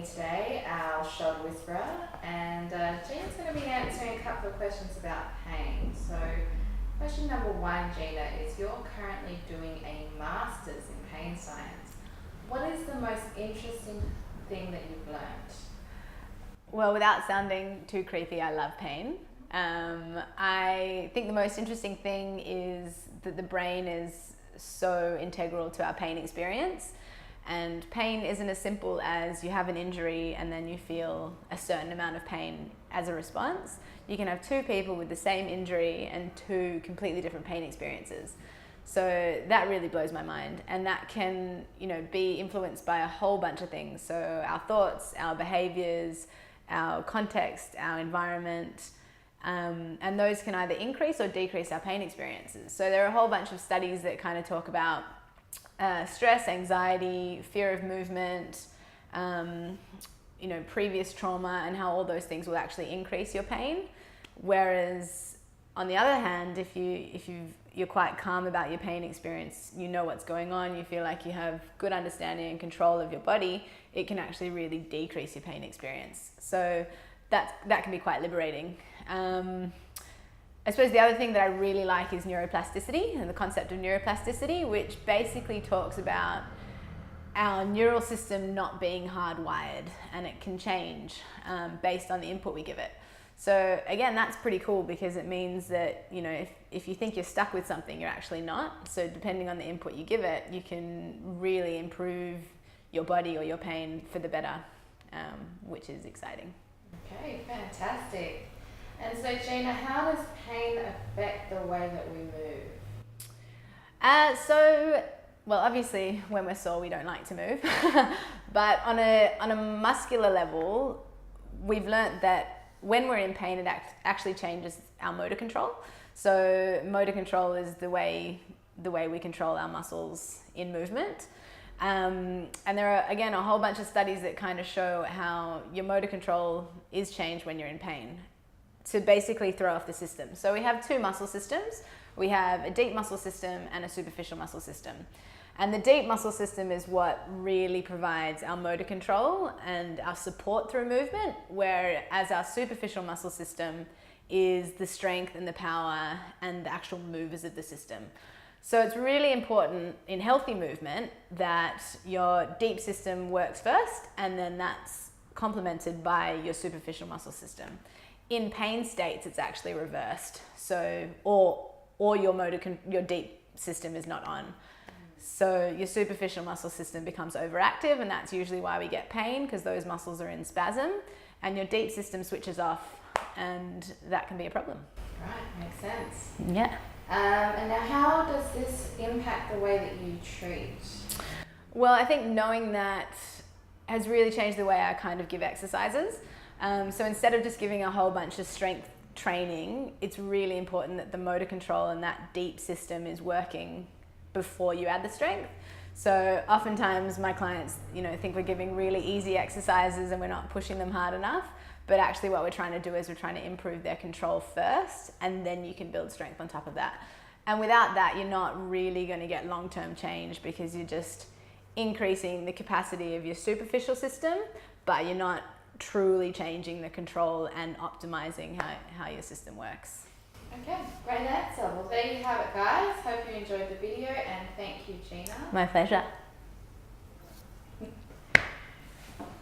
me today, our shoulder whisperer, and Gina's going to be answering a couple of questions about pain. So question number one, Gina, is you're currently doing a master's in pain science. What is the most interesting thing that you've learned? Well, without sounding too creepy, I love pain. I think the most interesting thing is that the brain is so integral to our pain experience. And pain isn't as simple as you have an injury and then you feel a certain amount of pain as a response. You can have two people with the same injury and two completely different pain experiences. So that really blows my mind, and that can, be influenced by a whole bunch of things. So our thoughts, our behaviors, our context, our environment, and those can either increase or decrease our pain experiences. So there are a whole bunch of studies that kind of talk about stress, anxiety, fear of movement, previous trauma, and how all those things will actually increase your pain. Whereas on the other hand, if you're quite calm about your pain experience, you know what's going on, you feel like you have good understanding and control of your body, it can actually really decrease your pain experience. So that can be quite liberating. I suppose the other thing that I really like is neuroplasticity and the concept of neuroplasticity, which basically talks about our neural system not being hardwired, and it can change based on the input we give it. So again, that's pretty cool because it means that, if you think you're stuck with something, you're actually not. So depending on the input you give it, you can really improve your body or your pain for the better, which is exciting. Okay, fantastic. And so Gina, how does pain affect the way that we move? Well, obviously when we're sore, we don't like to move. But on a muscular level, we've learnt that when we're in pain, it actually changes our motor control. So motor control is the way we control our muscles in movement. And there are, again, a whole bunch of studies that kind of show how your motor control is changed when you're in pain, to basically throw off the system. So we have two muscle systems. We have a deep muscle system and a superficial muscle system. And the deep muscle system is what really provides our motor control and our support through movement, whereas our superficial muscle system is the strength and the power and the actual movers of the system. So it's really important in healthy movement that your deep system works first, and then that's complemented by your superficial muscle system. In pain states, it's actually reversed. So, or your deep system is not on. So your superficial muscle system becomes overactive, and that's usually why we get pain, because those muscles are in spasm, and your deep system switches off, and that can be a problem. Right, makes sense. Yeah. And now how does this impact the way that you treat? Well, I think knowing that has really changed the way I kind of give exercises. So instead of just giving a whole bunch of strength training, it's really important that the motor control and that deep system is working before you add the strength. So oftentimes my clients, think we're giving really easy exercises and we're not pushing them hard enough. But actually what we're trying to do is we're trying to improve their control first, and then you can build strength on top of that. And without that, you're not really going to get long-term change, because you're just increasing the capacity of your superficial system, but you're not truly changing the control and optimizing how your system works. Okay, great answer. Well, there you have it, guys. Hope you enjoyed the video, and thank you, Gina. My pleasure.